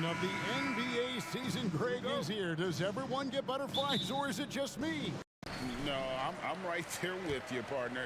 dawn of the NBA season, Greg, is here. Does everyone get butterflies, or is it just me? No, I'm right there with you, partner.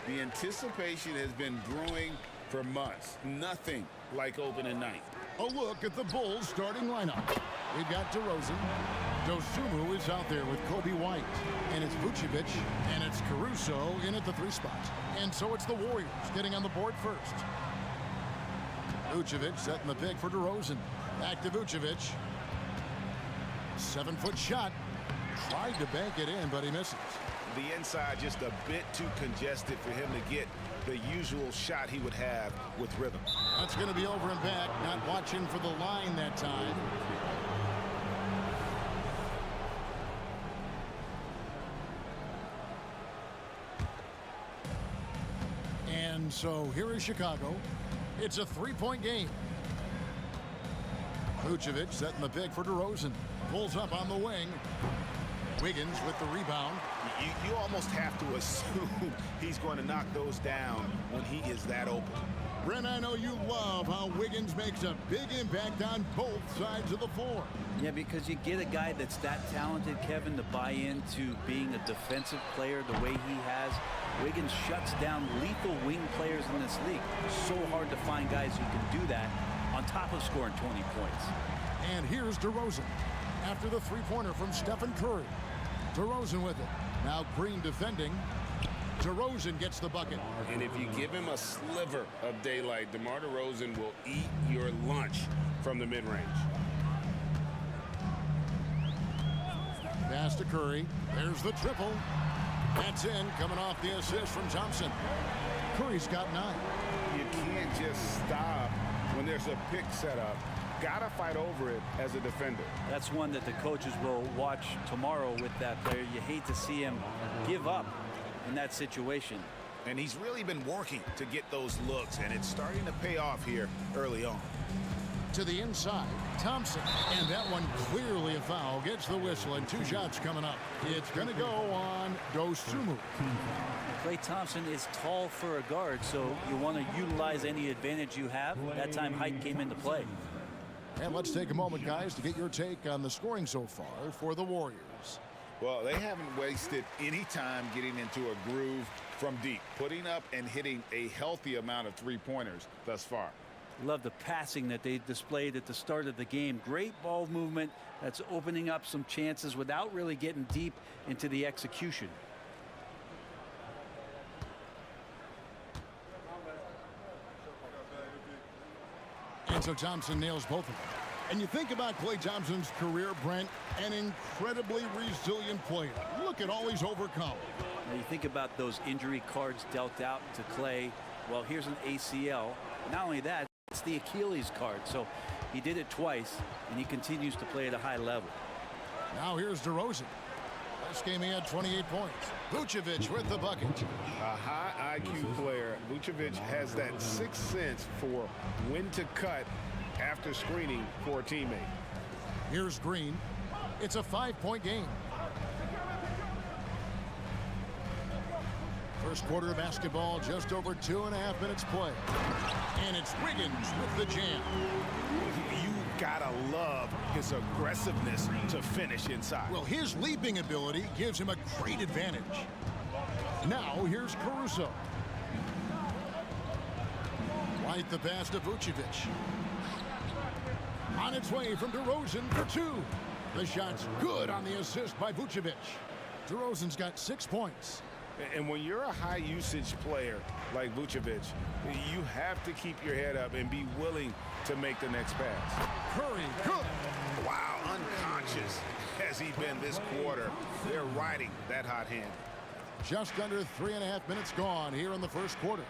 The anticipation has been brewing for months. Nothing like opening night. A look at the Bulls starting lineup. We've got DeRozan. Dosunmu is out there with Kobe White. And it's Vucevic. And it's Caruso in at the 3 spot. And so it's the Warriors getting on the board first. Vucevic setting the pick for DeRozan. Back to Vucevic. 7-foot shot. Tried to bank it in, but he misses. The inside just a bit too congested for him to get the usual shot he would have with rhythm. That's going to be over and back. Not watching for the line that time. And so here is Chicago. It's a 3-point game. Vucevic setting the pick for DeRozan. Pulls up on the wing. Wiggins with the rebound. You almost have to assume he's going to knock those down when he is that open. Brent, I know you love how Wiggins makes a big impact on both sides of the floor. Yeah, because you get a guy that's that talented, Kevin, to buy into being a defensive player the way he has. Wiggins shuts down lethal wing players in this league. So hard to find guys who can do that on top of scoring 20 points. And here's DeRozan after the three-pointer from Stephen Curry. DeRozan with it. Now Green defending. DeRozan gets the bucket. And if you give him a sliver of daylight, DeMar DeRozan will eat your lunch from the mid-range. Pass to Curry. There's the triple. That's in, coming off the assist from Thompson. Curry's got 9. You can't just stop when there's a pick set up. Gotta fight over it as a defender. That's one that the coaches will watch tomorrow with that player. You hate to see him give up in that situation. And he's really been working to get those looks, and it's starting to pay off here early on. To the inside, Thompson, and that one clearly a foul. Gets the whistle, and 2 shots coming up. It's going to go on Dosunmu. Klay Thompson is tall for a guard, so you want to utilize any advantage you have. That time height came into play. And let's take a moment, guys, to get your take on the scoring so far for the Warriors. Well, they haven't wasted any time getting into a groove from deep, putting up and hitting a healthy amount of three-pointers thus far. Love the passing that they displayed at the start of the game. Great ball movement that's opening up some chances without really getting deep into the execution. And so Thompson nails both of them. And you think about Klay Thompson's career, Brent, an incredibly resilient player. Look at all he's overcome. Now you think about those injury cards dealt out to Klay. Well, here's an ACL. Not only that, it's the Achilles card. So he did it twice, and he continues to play at a high level. Now here's DeRozan. Last game he had 28 points. Vucevic with the bucket. A high IQ player. Vucevic has that sixth sense for when to cut after screening for a teammate. Here's Green. It's a 5-point game. First quarter of basketball, just over 2.5 minutes play. And it's Wiggins with the jam. You gotta love his aggressiveness to finish inside. Well, his leaping ability gives him a great advantage. Now here's Caruso. White the pass to Vucevic. On its way from DeRozan for 2. The shot's good on the assist by Vucevic. DeRozan's got 6 points. And when you're a high-usage player like Vucevic, you have to keep your head up and be willing to make the next pass. Curry, good. Wow, unconscious has he been this quarter. They're riding that hot hand. Just under 3.5 minutes gone here in the first quarter.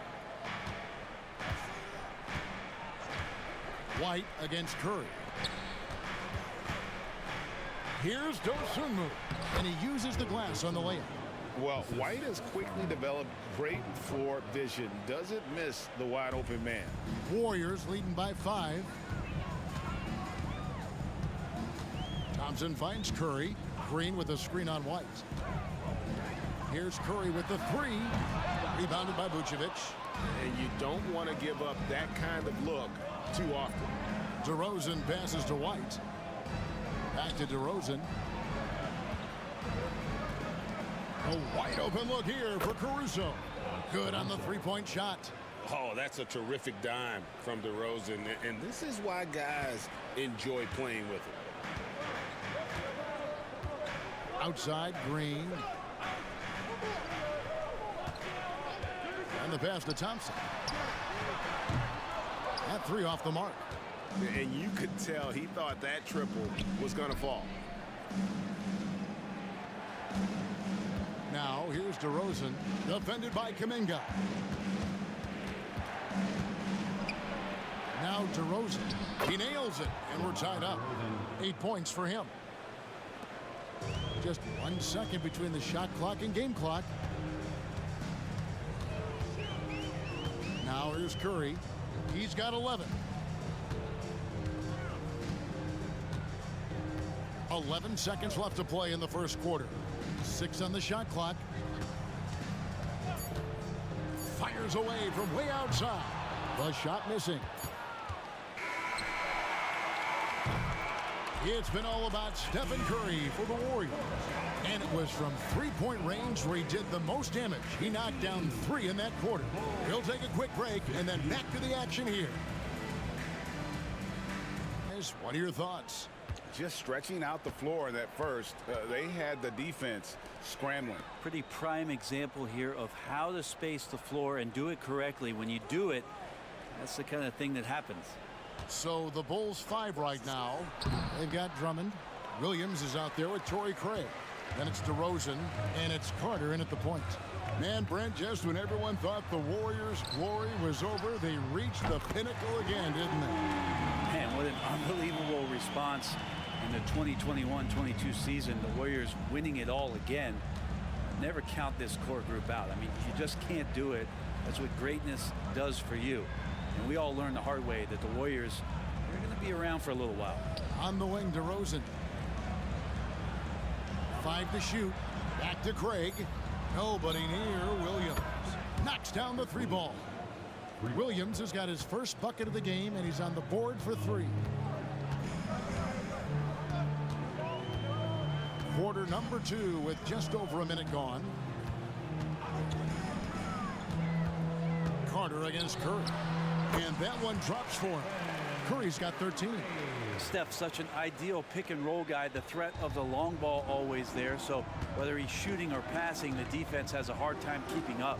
White against Curry. Here's Dosunmu, and he uses the glass on the layup. Well, White has quickly developed great floor vision. Doesn't miss the wide open man. Warriors leading by 5. Thompson finds Curry. Green with a screen on White. Here's Curry with the 3. Rebounded by Vucevic. And you don't want to give up that kind of look too often. DeRozan passes to White. Back to DeRozan. A wide open look here for Caruso. Good on the three-point shot. Oh, that's a terrific dime from DeRozan, and this is why guys enjoy playing with him. Outside, Green. And the pass to Thompson. That three off the mark. And you could tell he thought that triple was going to fall. Now, here's DeRozan, defended by Kuminga. Now DeRozan. He nails it, and we're tied up. 8 points for him. Just 1 second between the shot clock and game clock. Now here's Curry. He's got 11. 11 seconds left to play in the first quarter. 6 on the shot clock. Fires away from way outside. The shot missing. It's been all about Stephen Curry for the Warriors. And it was from three-point range where he did the most damage. He knocked down 3 in that quarter. He'll take a quick break and then back to the action here. What are your thoughts? Just stretching out the floor in that first. They had the defense scrambling. Pretty prime example here of how to space the floor and do it correctly. When you do it, that's the kind of thing that happens. So the Bulls 5 right now. They've got Drummond. Williams is out there with Torrey Craig. Then it's DeRozan, and it's Carter in at the point. Man, Brent, just when everyone thought the Warriors' glory was over, they reached the pinnacle again, didn't they? Man, what an unbelievable response in the 2021-22 season. The Warriors winning it all again. Never count this core group out. I mean, you just can't do it. That's what greatness does for you. And we all learned the hard way that the Warriors are going to be around for a little while. On the wing, DeRozan. 5 to shoot. Back to Craig. Nobody near Williams. Knocks down the 3 ball. Williams has got his first bucket of the game, and he's on the board for 3. Quarter number 2 with just over a minute gone. Carter against Curry. And that one drops for him. Curry's got 13. Steph's such an ideal pick and roll guy. The threat of the long ball always there. So whether he's shooting or passing, the defense has a hard time keeping up.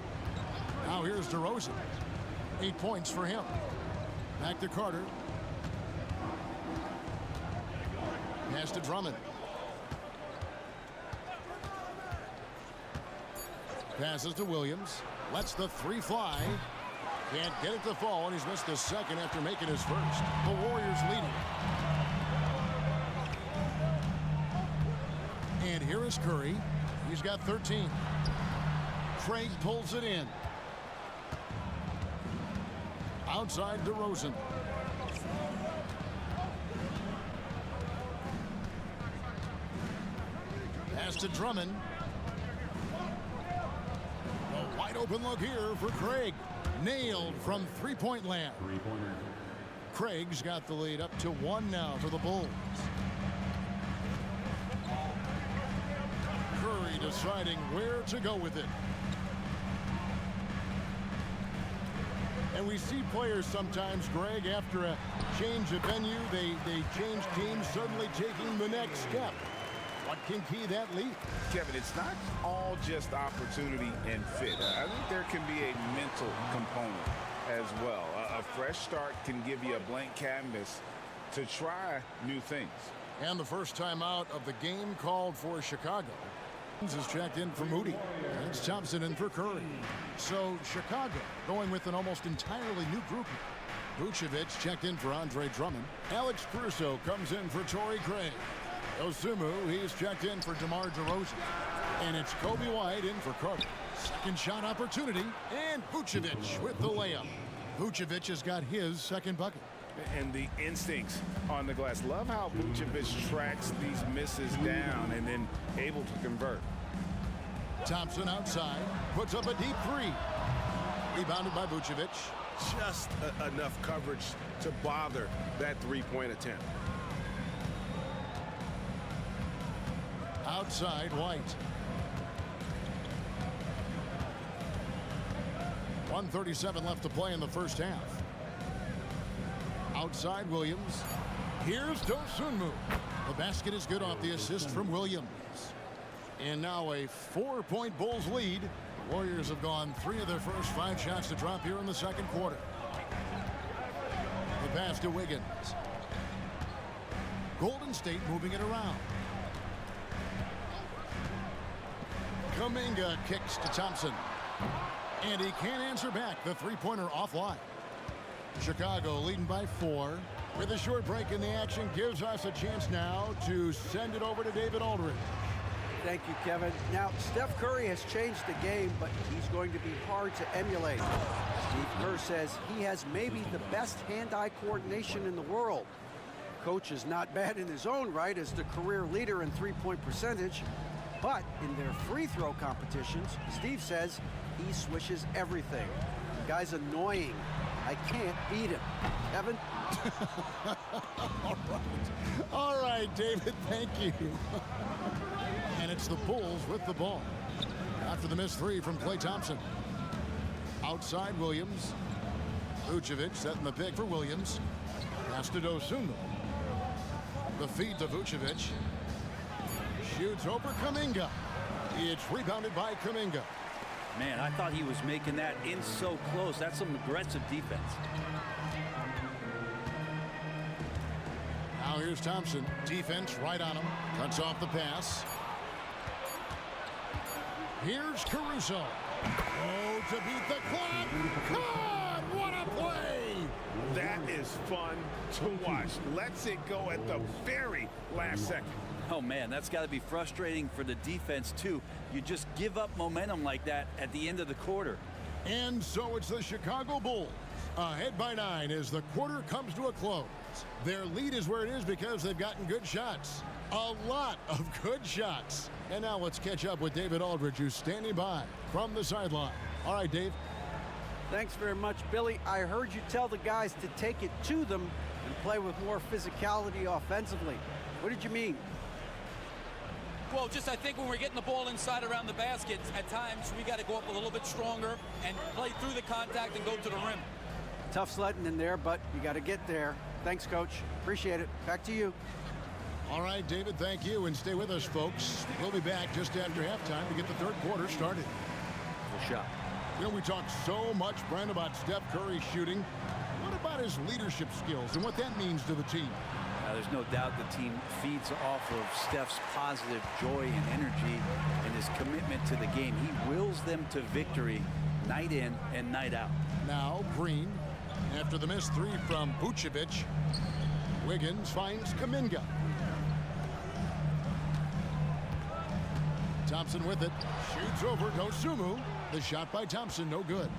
Now here's DeRozan. 8 points for him. Back to Carter. Pass to Drummond. Passes to Williams. Lets the 3 fly. Can't get it to fall, and he's missed the second after making his first. The Warriors leading. And here is Curry. He's got 13. Craig pulls it in. Outside DeRozan. Pass to Drummond. A wide open look here for Craig. Nailed from three-point land. Craig's got the lead up to 1 now for the Bulls. Curry deciding where to go with it. And we see players sometimes, Greg, after a change of venue, they change teams, suddenly taking the next step. What can key that lead? Kevin, it's not all just opportunity and fit. I think there can be a mental component as well. A fresh start can give you a blank canvas to try new things. And the first time out of the game called for Chicago. Is checked in for Moody. And it's Thompson in for Curry. So Chicago going with an almost entirely new group. Vucevic checked in for Andre Drummond. Alex Caruso comes in for Torrey Craig. Osumu, he's checked in for DeMar DeRozan. And it's Kobe White in for Carter. Second shot opportunity, and Vucevic with the layup. Vucevic has got his second bucket. And the instincts on the glass. Love how Vucevic tracks these misses down and then able to convert. Thompson outside, puts up a deep 3. Rebounded by Vucevic. just enough coverage to bother that three-point attempt. Outside, White. 1:37 left to play in the first half. Outside, Williams. Here's Dosunmu. The basket is good off the assist from Williams. And now a 4-point Bulls lead. The Warriors have gone 3 of their first 5 shots to drop here in the second quarter. The pass to Wiggins. Golden State moving it around. Kuminga kicks to Thompson. And he can't answer back. The three-pointer offline. Chicago leading by 4. With a short break in the action, gives us a chance now to send it over to David Aldridge. Thank you, Kevin. Now, Steph Curry has changed the game, but he's going to be hard to emulate. Steve Kerr says he has maybe the best hand-eye coordination in the world. Coach is not bad in his own right as the career leader in three-point percentage, but in their free throw competitions, Steve says he swishes everything. The guy's annoying. I can't beat him. Kevin? All right, David, thank you. And it's the Bulls with the ball. After the missed 3 from Klay Thompson. Outside, Williams. Vucevic setting the pick for Williams. Pass to Dosunmu. The feed to Vucevic. Shoots over Kuminga. It's rebounded by Kuminga. Man, I thought he was making that in so close. That's some aggressive defense. Now here's Thompson. Defense right on him. Cuts off the pass. Here's Caruso. Oh, to beat the clock. God, what a play! That is fun to watch. Lets it go at the very last second. Oh, man, that's got to be frustrating for the defense, too. You just give up momentum like that at the end of the quarter. And so it's the Chicago Bulls ahead by 9 as the quarter comes to a close. Their lead is where it is because they've gotten good shots. A lot of good shots. And now let's catch up with David Aldridge, who's standing by from the sideline. All right, Dave. Thanks very much, Billy. I heard you tell the guys to take it to them and play with more physicality offensively. What did you mean? Well, just I think when we're getting the ball inside around the basket, at times we got to go up a little bit stronger and play through the contact and go to the rim. Tough sledding in there, but you got to get there. Thanks, Coach. Appreciate it. Back to you. All right, David, thank you. And stay with us, folks. We'll be back just after halftime to get the third quarter started. Good shot. You know, we talk so much, Brent, about Steph Curry shooting. What about his leadership skills and what that means to the team? There's no doubt the team feeds off of Steph's positive joy and energy and his commitment to the game. He wills them to victory night in and night out. Now Green, after the missed 3 from Vucevic. Wiggins finds Kuminga. Thompson with it. Shoots over Dosunmu. The shot by Thompson, no good.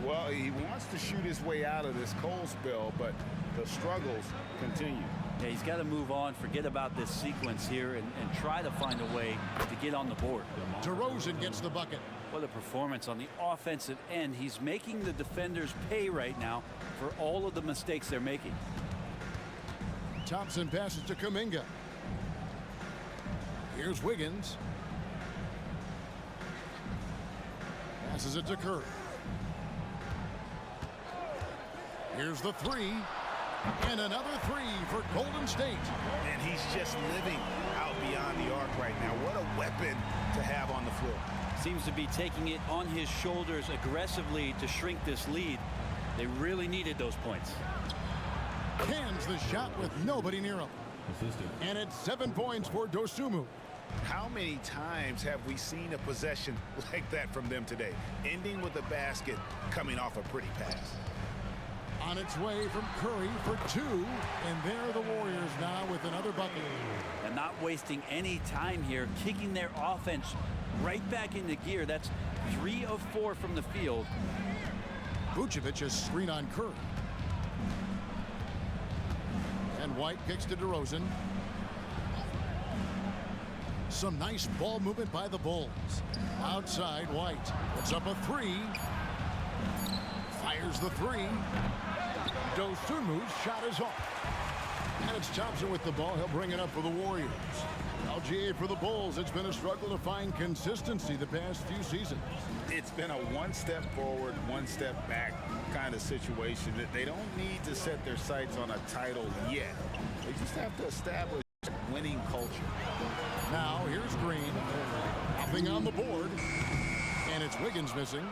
Well, he wants to shoot his way out of this cold spell, but the struggles continue. Yeah, he's got to move on, forget about this sequence here, and try to find a way to get on the board. DeRozan gets the bucket. What a performance on the offensive end. He's making the defenders pay right now for all of the mistakes they're making. Thompson passes to Kuminga. Here's Wiggins. Passes it to Curry. Here's the 3. And another 3 for Golden State. And he's just living out beyond the arc right now. What a weapon to have on the floor. Seems to be taking it on his shoulders aggressively to shrink this lead. They really needed those points. Cans the shot with nobody near him. And it's 7 points for Dosunmu. How many times have we seen a possession like that from them today? Ending with a basket, coming off a pretty pass. On its way from Curry for 2. And there are the Warriors now with another bucket. And not wasting any time here, kicking their offense right back into gear. That's 3 of 4 from the field. Vucevic is screen on Curry. And White kicks to DeRozan. Some nice ball movement by the Bulls. Outside, White puts up a 3. Fires the three. Dosunmu's shot is off. And it's Thompson with the ball. He'll bring it up for the Warriors. LGA for the Bulls. It's been a struggle to find consistency the past few seasons. It's been a one step forward, one step back kind of situation. That they don't need to set their sights on a title yet. They just have to establish a winning culture. Now here's Green. Nothing on the board. And it's Wiggins missing.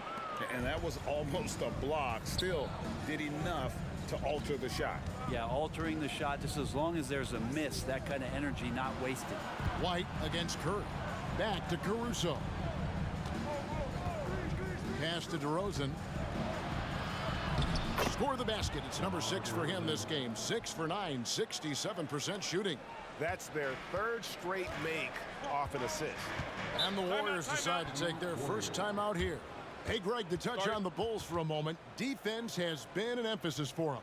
And that was almost a block. Still did enough to alter the shot. Yeah, altering the shot just as long as there's a miss. That kind of energy not wasted. White against Curry. Back to Caruso. Pass to DeRozan. Score the basket. It's number 6 for him this game. 6 for 9, 67% shooting. That's their third straight make off an assist. And the Warriors decide to take their first time out here. Hey, Greg, to touch on the Bulls for a moment, defense has been an emphasis for them.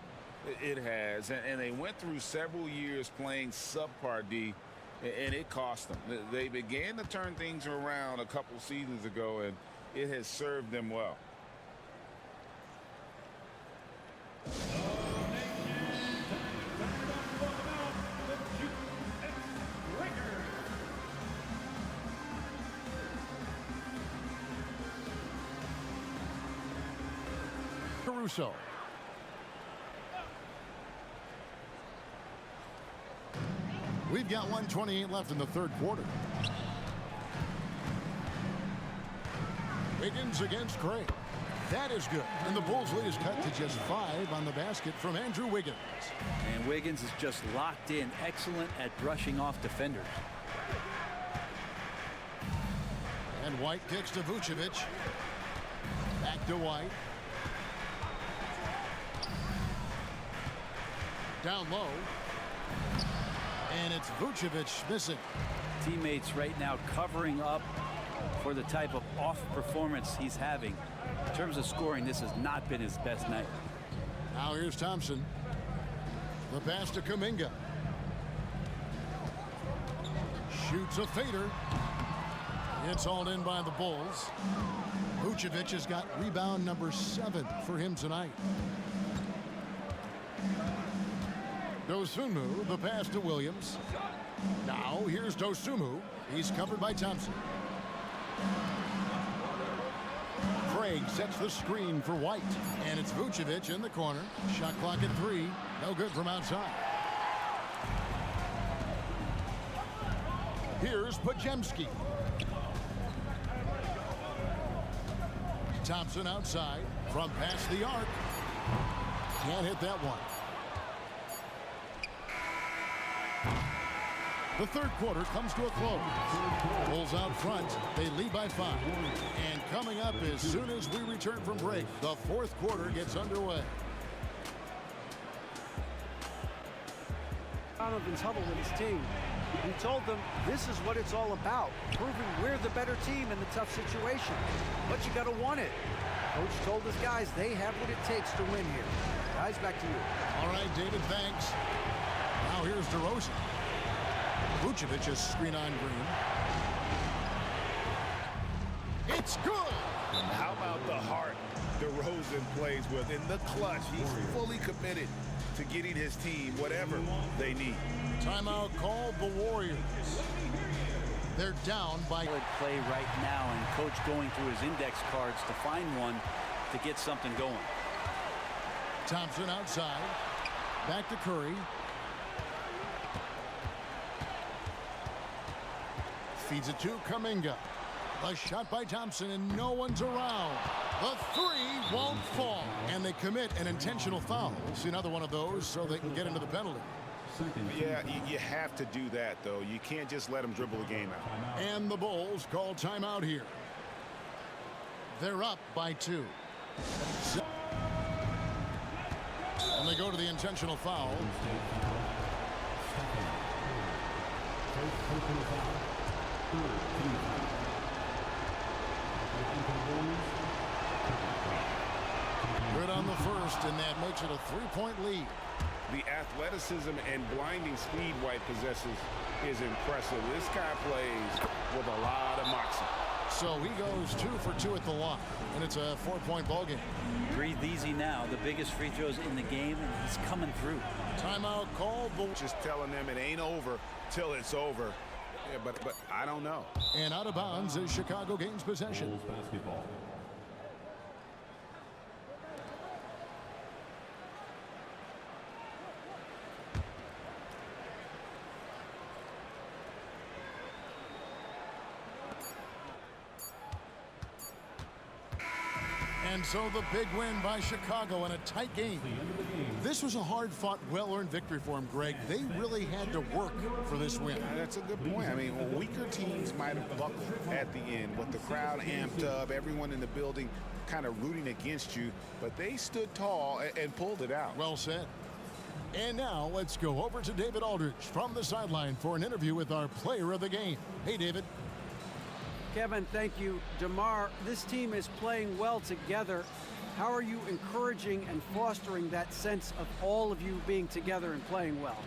It has, and they went through several years playing subpar D, and it cost them. They began to turn things around a couple seasons ago, and it has served them well. Caruso. We've got 1:28 left in the third quarter. Wiggins against Craig. That is good. And the Bulls lead is cut to just 5 on the basket from Andrew Wiggins. And Wiggins is just locked in. Excellent at brushing off defenders. And White kicks to Vucevic. Back to White. Down low. And it's Vucevic missing. Teammates right now covering up for the type of off performance he's having. In terms of scoring, this has not been his best night. Now here's Thompson. The pass to Kuminga. Shoots a fader. It's hauled in by the Bulls. Vucevic has got rebound number 7 for him tonight. Dosunmu, the pass to Williams. Now here's Dosunmu. He's covered by Thompson. Craig sets the screen for White. And it's Vucevic in the corner. Shot clock at 3. No good from outside. Here's Podziemski. Thompson outside from past the arc. Can't hit that one. The third quarter comes to a close. Bulls out front. They lead by 5. And coming up as soon as we return from break, the fourth quarter gets underway. Donovan's huddle with his team. He told them this is what it's all about, proving we're the better team in the tough situation. But you got to want it. Coach told his guys they have what it takes to win here. Guys, back to you. All right, David, thanks. Now here's DeRozan. Vucevic's screen on Green. It's good! How about the heart DeRozan plays with? In the clutch, he's fully committed to getting his team whatever they need. Timeout called the Warriors. They're down by... Solid play right now, and coach going through his index cards to find one to get something going. Thompson outside. Back to Curry. Feeds it to Kuminga. A shot by Thompson, and no one's around. The 3 won't fall. And they commit an intentional foul. We'll see another one of those so they can get into the penalty. Yeah, you have to do that, though. You can't just let them dribble the game out. And the Bulls call timeout here. They're up by 2. And they go to the intentional foul. Good on the first, and that makes it a 3-point lead. The athleticism and blinding speed White possesses is impressive. This guy plays with a lot of moxie. So he goes 2 for 2 at the line, and it's a 4-point ball game. Breathe easy now. The biggest free throws in the game, and he's coming through. Timeout called. Just telling them it ain't over till it's over. Yeah, but I don't know. And out of bounds as Chicago gains possession. Bulls basketball. And so the big win by Chicago in a tight game. This was a hard-fought, well-earned victory for them, Greg. They really had to work for this win. That's a good point. I mean, weaker teams might have buckled at the end with the crowd amped up, everyone in the building kind of rooting against you, but they stood tall and pulled it out. Well said. And now let's go over to David Aldridge from the sideline for an interview with our player of the game. Hey, David. Kevin, thank you. DeMar, this team is playing well together. How are you encouraging and fostering that sense of all of you being together and playing well?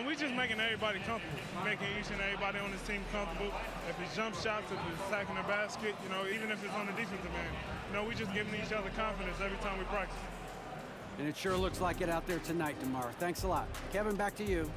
We just making everybody comfortable, making each and everybody on this team comfortable. If it's jump shots, if it's attacking the basket, even if it's on the defensive end, we just giving each other confidence every time we practice. And it sure looks like it out there tonight, DeMar. Thanks a lot. Kevin, back to you.